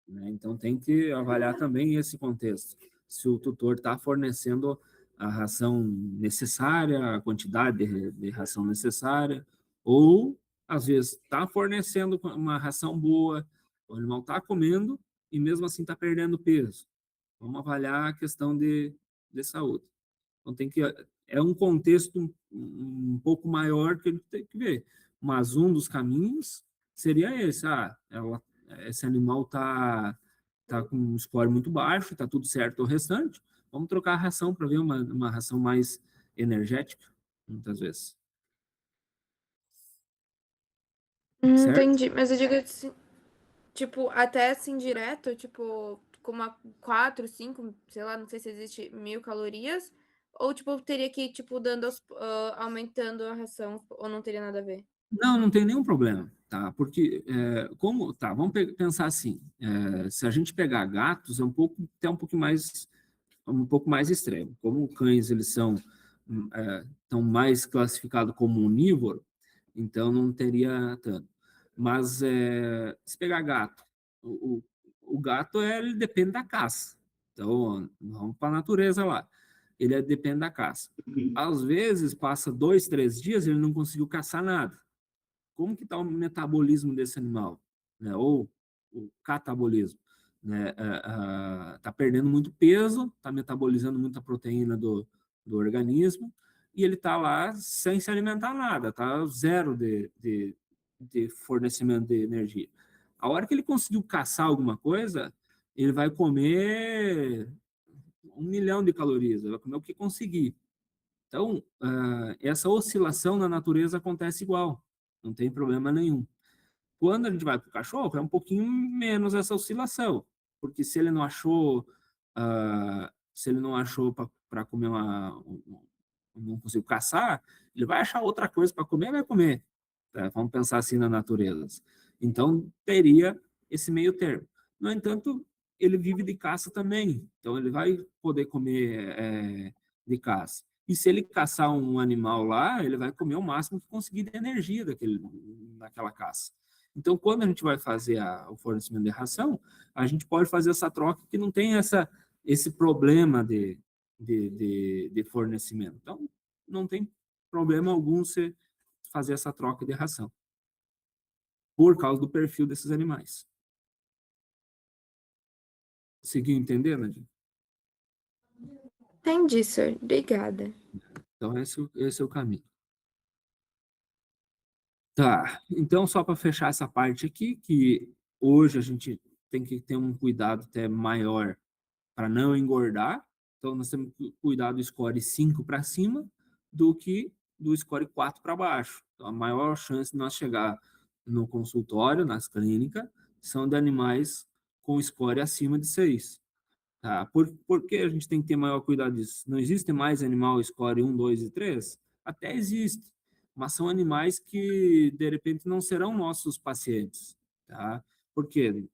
S1: né? Então tem que avaliar também esse contexto. Se o tutor está fornecendo a ração necessária, a quantidade de ração necessária, ou às vezes está fornecendo uma ração boa, o animal está comendo e mesmo assim está perdendo peso. Vamos avaliar a questão de saúde. Então tem que é um contexto um pouco maior que a gente tem que ver. Mas um dos caminhos seria esse. Esse animal tá com um score muito baixo, tá tudo certo o restante. Vamos trocar a ração para ver uma ração mais energética, muitas vezes. Certo?
S3: Entendi. Mas eu digo assim, tipo, até assim direto, tipo, com uma 4, 5, sei lá, não sei se existe 1.000 calorias, ou tipo, teria que ir, tipo, aumentando a ração, ou não teria nada a ver?
S1: Não, não tem nenhum problema, tá? Porque vamos pensar assim, se a gente pegar gatos, é até um pouco mais extremo. Como cães eles estão mais classificados como onívoro, então não teria tanto. Mas se pegar gato, o, o gato ele depende da caça. Então vamos para a natureza lá. Ele depende da caça. Às vezes passa 2, 3 dias e ele não conseguiu caçar nada. Como que está o metabolismo desse animal, né? Ou o catabolismo, né? Tá perdendo muito peso, está metabolizando muita proteína do organismo e ele está lá sem se alimentar nada, tá zero de fornecimento de energia. A hora que ele conseguiu caçar alguma coisa, ele vai comer 1 milhão de calorias, ele vai comer o que conseguir. Então, essa oscilação na natureza acontece igual, não tem problema nenhum. Quando a gente vai para o cachorro, é um pouquinho menos essa oscilação, porque se ele não achou para comer não conseguiu caçar, ele vai achar outra coisa para comer, vai comer. Tá? Vamos pensar assim na natureza. Então, teria esse meio termo. No entanto, ele vive de caça também, então ele vai poder comer de caça. E se ele caçar um animal lá, ele vai comer o máximo que conseguir de energia daquela caça. Então, quando a gente vai fazer o fornecimento de ração, a gente pode fazer essa troca que não tem esse problema de fornecimento. Então, não tem problema algum você fazer essa troca de ração, por causa do perfil desses animais. Conseguiu entender, Nadia?
S3: Entendi, sir. Obrigada.
S1: Então, esse é o caminho. Tá, então só para fechar essa parte aqui, que hoje a gente tem que ter um cuidado até maior para não engordar. Então, nós temos que cuidar do score 5 para cima do que do score 4 para baixo. Então, a maior chance de nós chegar no consultório, nas clínicas, são de animais com score acima de 6. Tá? Por que a gente tem que ter maior cuidado disso? Não existe mais animal score 1, 2 e 3? Até existe, mas são animais que, de repente, não serão nossos pacientes. Tá? Por quê?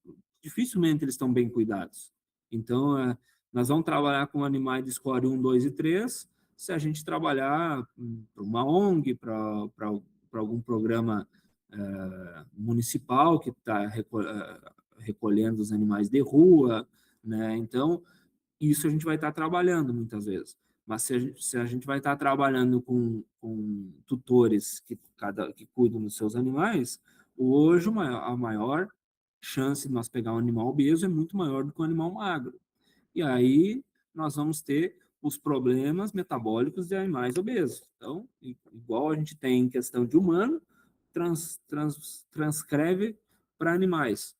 S1: dificilmente eles estão bem cuidados. Então, nós vamos trabalhar com animais de score 1, 2 e 3, se a gente trabalhar para uma ONG, para algum programa municipal que está recolhendo os animais de rua, né? Então, isso a gente vai estar trabalhando muitas vezes. Mas se a gente vai estar trabalhando com tutores que cuidam dos seus animais, hoje a maior chance de nós pegar um animal obeso é muito maior do que um animal magro. E aí nós vamos ter os problemas metabólicos de animais obesos. Então, igual a gente tem em questão de humano, transcreve para animais.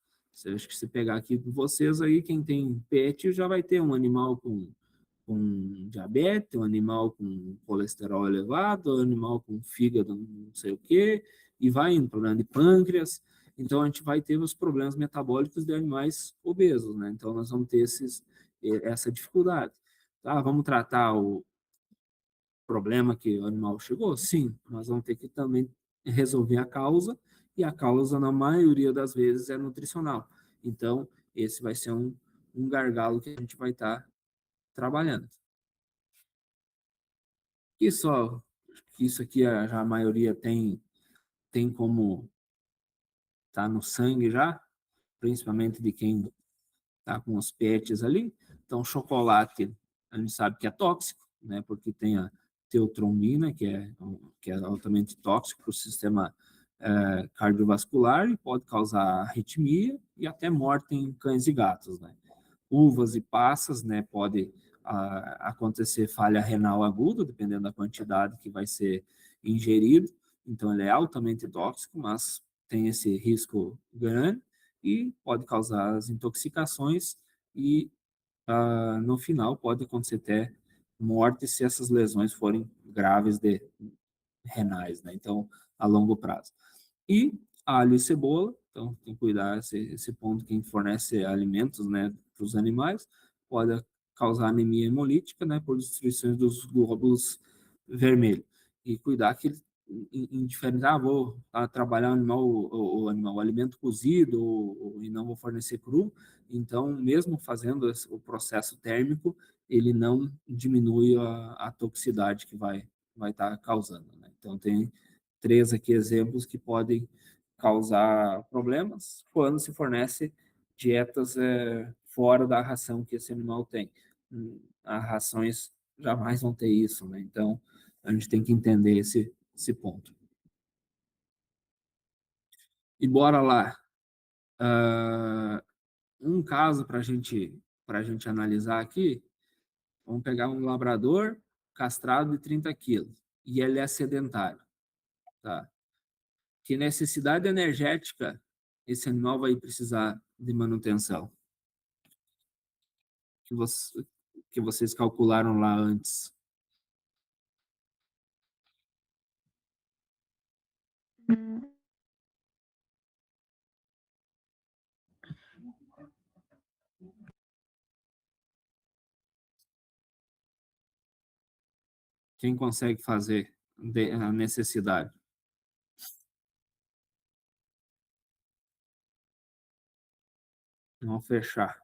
S1: Acho que se pegar aqui com vocês aí, quem tem pet já vai ter um animal com diabetes, um animal com colesterol elevado, um animal com fígado não sei o quê, e vai indo, problema de pâncreas. Então, a gente vai ter os problemas metabólicos de animais obesos, né? Então, nós vamos ter essa dificuldade. Tá, vamos tratar o problema que o animal chegou? Sim, nós vamos ter que também resolver a causa, e a causa, na maioria das vezes, é nutricional. Então, esse vai ser um gargalo que a gente vai estar trabalhando. E só que isso aqui já a maioria tem como tá no sangue já, principalmente de quem tá com os pets ali. Então, chocolate, a gente sabe que é tóxico, né? Porque tem a teotromina, que é altamente tóxico para o sistema cardiovascular e pode causar arritmia e até morte em cães e gatos, né? Uvas e passas, né? Pode acontecer falha renal aguda, dependendo da quantidade que vai ser ingerido. Então, ele é altamente tóxico, mas tem esse risco grande e pode causar as intoxicações e, no final, pode acontecer até morte se essas lesões forem graves renais, né? Então, a longo prazo. E alho e cebola, então tem que cuidar esse ponto, quem fornece alimentos, né, para os animais, pode causar anemia hemolítica, né, por destruição dos glóbulos vermelhos. E cuidar que indiferente, vou trabalhar o alimento cozido e não vou fornecer cru, então mesmo fazendo o processo térmico, ele não diminui a toxicidade que vai estar causando, né? Então tem 3 aqui exemplos que podem causar problemas quando se fornece dietas fora da ração que esse animal tem. As rações jamais vão ter isso, né? Então, a gente tem que entender esse ponto. E bora lá. Um caso para a gente analisar aqui, vamos pegar um labrador castrado de 30 quilos e ele é sedentário, tá? Que necessidade energética esse animal vai precisar de manutenção? Que, que vocês calcularam lá antes. Quem consegue fazer a necessidade? Vamos fechar.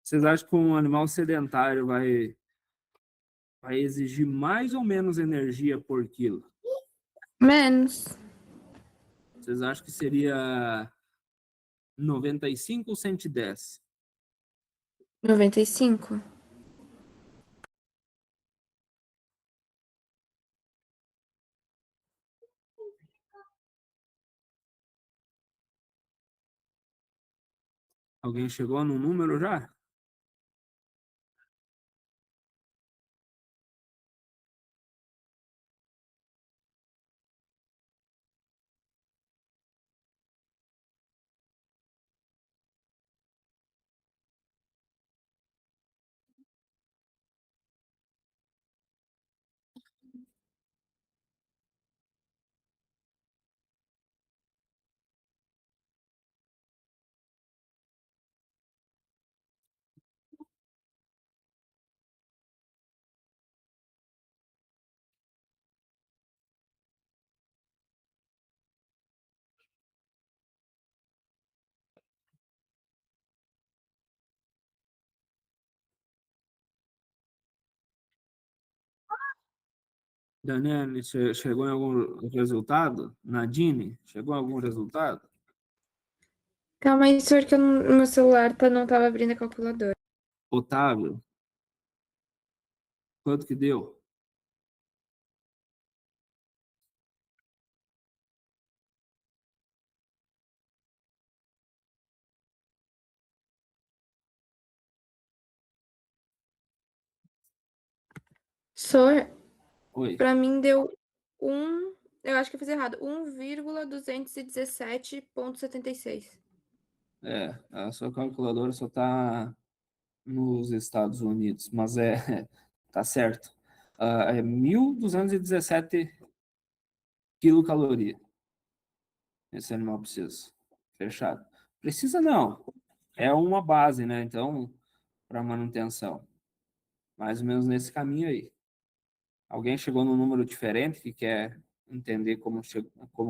S1: Vocês acham que um animal sedentário vai exigir mais ou menos energia por quilo?
S3: Menos.
S1: Vocês acham que seria 95 ou 110?
S3: 95.
S1: Alguém chegou no número já? Daniele, chegou em algum resultado? Nadine, chegou em algum resultado?
S3: Calma aí, senhor, que meu celular não tava abrindo a calculadora.
S1: Otávio, quanto que deu?
S3: Senhor,
S1: Oi.
S3: pra mim deu eu acho que eu fiz errado, 1,217,76.
S1: A sua calculadora só está nos Estados Unidos, mas tá certo. É 1.217 quilocalorias. Esse animal precisa. Fechado. Precisa não. É uma base, né? Então, para manutenção. Mais ou menos nesse caminho aí. Alguém chegou num número diferente que quer entender como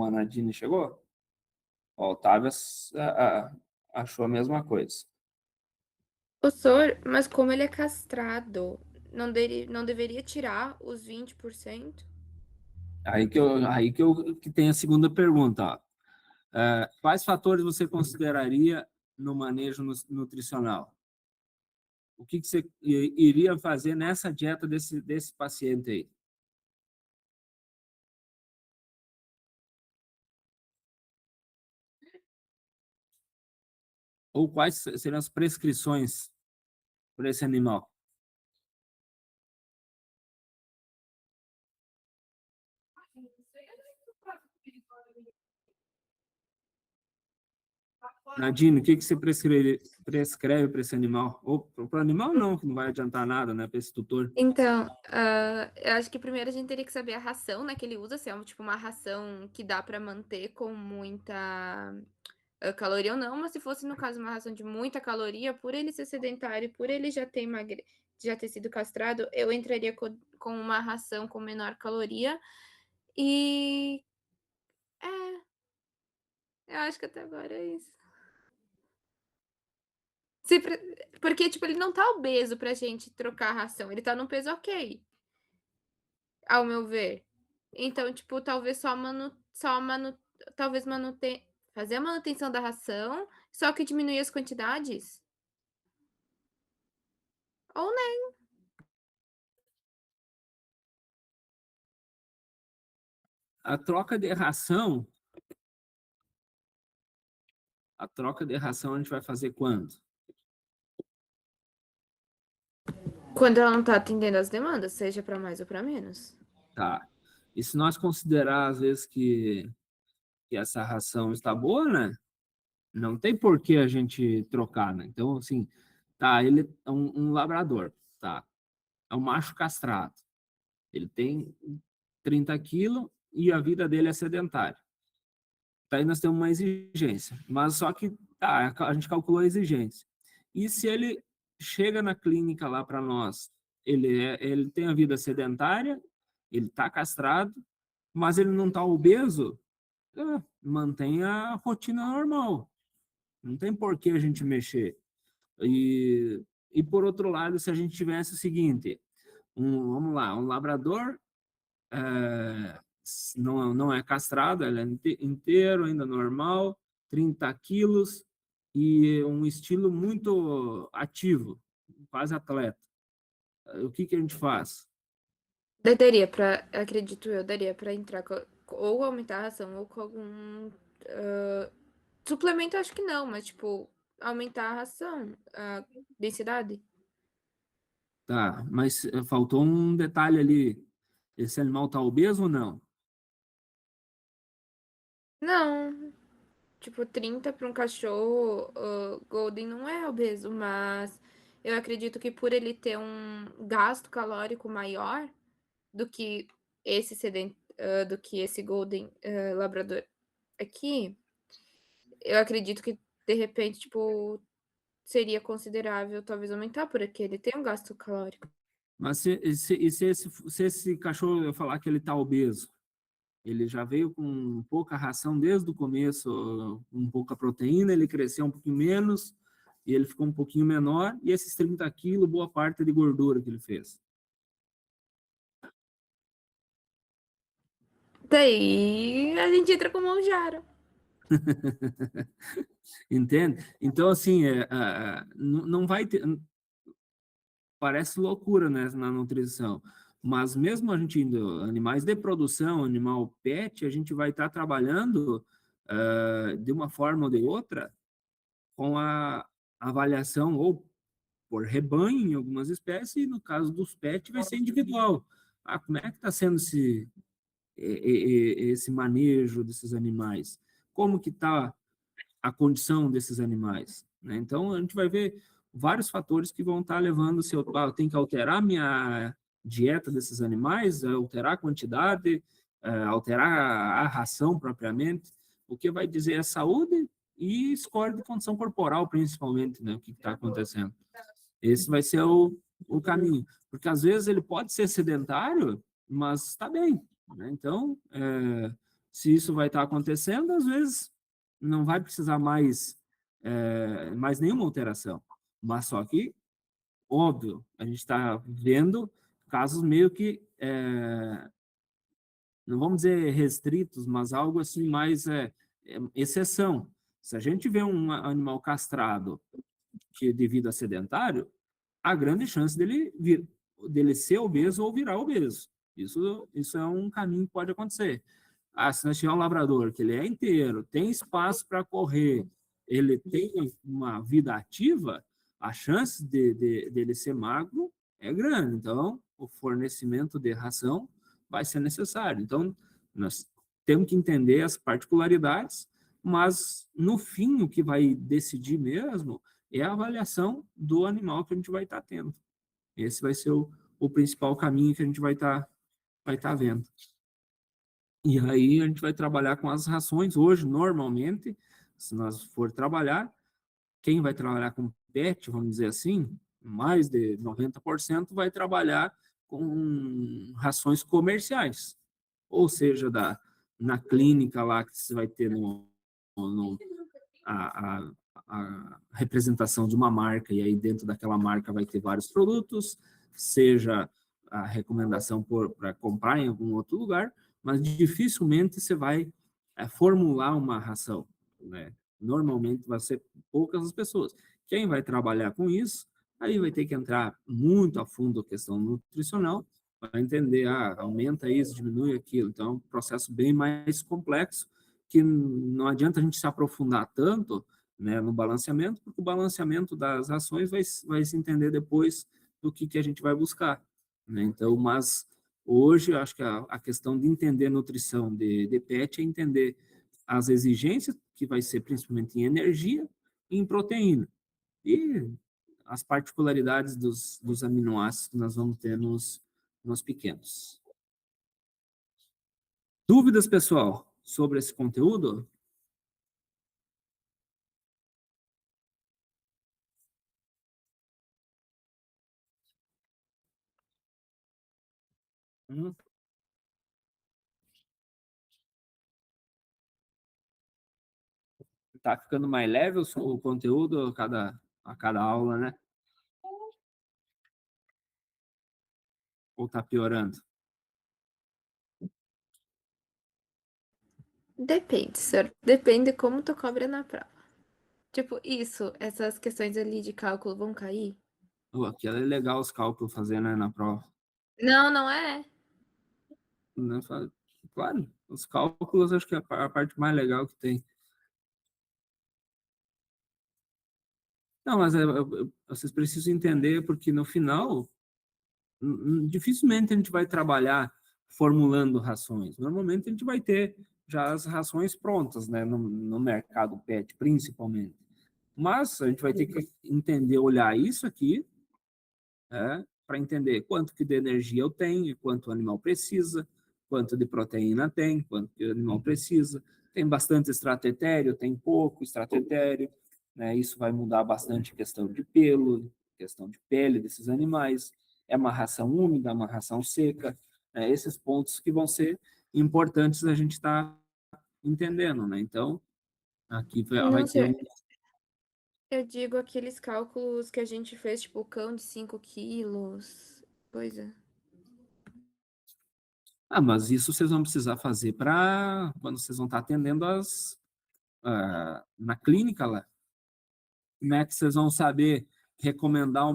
S1: a Nadine chegou? Ó, o Otávio achou a mesma coisa.
S3: Ô, senhor, mas como ele é castrado, não deveria tirar os 20%?
S1: Que tem a segunda pergunta, ó. Quais fatores você consideraria no manejo nutricional? O que você iria fazer nessa dieta desse paciente aí? Ou quais seriam as prescrições para esse animal? Nadine, o que você prescreve para esse animal? Ou para o animal não, que não vai adiantar nada, né, para esse tutor.
S3: Então, eu acho que primeiro a gente teria que saber a ração, né, que ele usa, se é tipo uma ração que dá para manter com muita caloria ou não, mas se fosse, no caso, uma ração de muita caloria, por ele ser sedentário, por ele já ter sido castrado, eu entraria com uma ração com menor caloria e eu acho que até agora é isso. Porque, tipo, ele não tá obeso pra gente trocar a ração, ele tá num peso ok, ao meu ver. Então, tipo, talvez talvez fazer a manutenção da ração, só que diminuir as quantidades. Ou nem.
S1: A troca de ração, a gente vai fazer quando?
S3: Quando ela não tá atendendo as demandas, seja para mais ou para menos.
S1: Tá. E se nós considerar, às vezes, que essa ração está boa, né? Não tem por que a gente trocar, né? Então, assim, tá, ele é um labrador, tá? É um macho castrado. Ele tem 30 quilos e a vida dele é sedentária. Aí nós temos uma exigência. Mas só que tá, a gente calculou a exigência. E se ele chega na clínica lá para nós, ele tem a vida sedentária, ele está castrado, mas ele não está obeso, mantém a rotina normal. Não tem por que a gente mexer. E por outro lado, se a gente tivesse o seguinte, vamos lá, um labrador é, não é castrado, ele é inteiro, ainda normal, 30 quilos e um estilo muito ativo, quase atleta. O que a gente faz?
S3: Acredito eu, daria para entrar ou aumentar a ração ou com algum suplemento, acho que não, mas tipo, aumentar a ração, a densidade.
S1: Tá, mas faltou um detalhe ali. Esse animal está obeso ou não?
S3: Não, tipo, 30 para um cachorro Golden não é obeso, mas eu acredito que por ele ter um gasto calórico maior do que do que esse Golden Labrador aqui, eu acredito que de repente, tipo, seria considerável talvez aumentar, porque ele tem um gasto calórico.
S1: Mas se esse cachorro eu falar que ele está obeso, ele já veio com pouca ração desde o começo, com pouca proteína, ele cresceu um pouquinho menos, e ele ficou um pouquinho menor, e esses 30 quilos, boa parte é de gordura que ele fez.
S3: Daí a gente entra com mão de aro.
S1: Entende? Então, assim, não vai ter. Parece loucura, né, na nutrição. Mas mesmo a gente indo animais de produção, animal pet, a gente vai estar trabalhando de uma forma ou de outra com a avaliação ou por rebanho em algumas espécies, e no caso dos pets vai ser individual. Ah, como é que está sendo esse manejo desses animais? Como que está a condição desses animais, né? Então, a gente vai ver vários fatores que vão estar levando, se eu tenho que alterar minha dieta desses animais, alterar a quantidade, alterar a ração propriamente, o que vai dizer a saúde e score de condição corporal, principalmente, né? O que está acontecendo. Esse vai ser o caminho. Porque, às vezes, ele pode ser sedentário, mas está bem, né? Então, se isso vai estar acontecendo, às vezes não vai precisar mais nenhuma alteração. Mas só que, óbvio, a gente está vendo casos meio que, não vamos dizer restritos, mas algo assim mais exceção. Se a gente vê um animal castrado que devido a sedentário, há grande chance dele ser obeso ou virar obeso. Isso é um caminho que pode acontecer. Ah, se nós tivermos um labrador que ele é inteiro, tem espaço para correr, ele tem uma vida ativa, a chance dele ser magro é grande. Então, o fornecimento de ração vai ser necessário. Então, nós temos que entender as particularidades, mas, no fim, o que vai decidir mesmo é a avaliação do animal que a gente vai estar tendo. Esse vai ser o principal caminho que a gente vai estar vendo. E aí a gente vai trabalhar com as rações. Hoje, normalmente, se nós for trabalhar, quem vai trabalhar com PET, vamos dizer assim, mais de 90% vai trabalhar com rações comerciais. Ou seja, na clínica lá que você vai ter a, a, a representação de uma marca, e aí dentro daquela marca vai ter vários produtos, seja a recomendação para comprar em algum outro lugar, mas dificilmente você vai formular uma ração, né? Normalmente vai ser poucas as pessoas. Quem vai trabalhar com isso, aí vai ter que entrar muito a fundo a questão nutricional, para entender, aumenta isso, diminui aquilo. Então, é um processo bem mais complexo, que não adianta a gente se aprofundar tanto, né, no balanceamento, porque o balanceamento das ações vai se entender depois do que a gente vai buscar, né? Então, mas hoje eu acho que a questão de entender nutrição de pet é entender as exigências, que vai ser principalmente em energia e em proteína, e as particularidades dos aminoácidos que nós vamos ter nos pequenos. Dúvidas, pessoal, sobre esse conteúdo? Tá ficando mais leve o conteúdo a cada aula, né? Ou tá piorando?
S3: Depende, senhor. Depende como tu cobra na prova. Tipo, essas questões ali de cálculo vão cair?
S1: Aqui é legal os cálculos fazer, né, na prova.
S3: Não, não é.
S1: Né? Claro, os cálculos acho que é a parte mais legal que tem. Não, mas vocês precisam entender, porque no final, dificilmente a gente vai trabalhar formulando rações. Normalmente a gente vai ter já as rações prontas, né, no mercado pet, principalmente. Mas a gente vai ter que entender, olhar isso aqui, para entender quanto que de energia eu tenho, quanto o animal precisa, quanto de proteína tem, quanto que o animal precisa. Tem bastante extrato-etéreo, tem pouco extrato-etéreo, né? Isso vai mudar bastante a questão de pelo, questão de pele desses animais. É uma ração úmida, uma ração seca, né? Esses pontos que vão ser importantes a gente estar entendendo, né? Então, aqui vai
S3: Não,
S1: ter
S3: senhor. Eu digo aqueles cálculos que a gente fez, tipo, cão de 5 quilos. Coisa.
S1: Mas isso vocês vão precisar fazer para quando vocês vão estar atendendo na clínica lá. Como é que vocês vão saber recomendar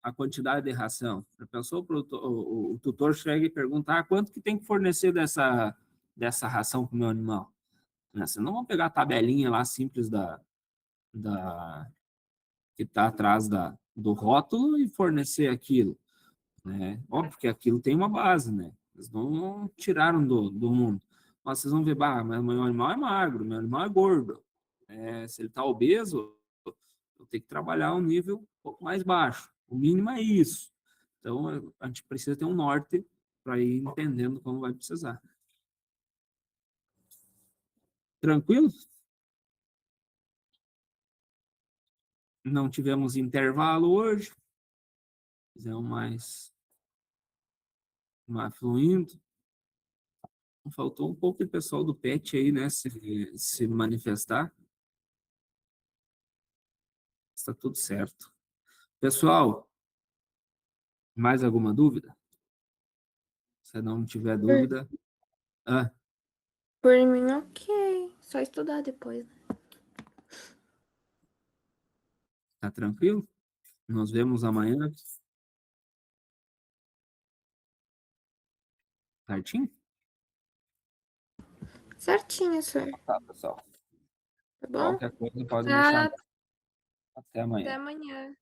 S1: a quantidade de ração? Já pensou, o tutor chega e pergunta, quanto que tem que fornecer dessa ração para o meu animal? Né? Vocês não vão pegar a tabelinha lá simples que está atrás do rótulo e fornecer aquilo, né? Óbvio que aquilo tem uma base, né? Eles não tiraram do mundo. Mas vocês vão ver, mas meu animal é magro, meu animal é gordo. Se ele está obeso, eu tenho que trabalhar um nível um pouco mais baixo. O mínimo é isso. Então, a gente precisa ter um norte para ir entendendo como vai precisar. Tranquilo? Não tivemos intervalo hoje. Fizemos mais fluindo. Faltou um pouco o pessoal do PET aí, né? Se manifestar. Está tudo certo. Pessoal, mais alguma dúvida? Se não tiver dúvida.
S3: Por mim, ok. Só estudar depois, né?
S1: Tá tranquilo? Nos vemos amanhã. Certinho?
S3: Certinho, senhor.
S1: Tá, pessoal.
S3: Tá bom?
S1: Qualquer coisa pode me
S3: Tá.
S1: chamar. Até
S3: Até
S1: amanhã.
S3: amanhã.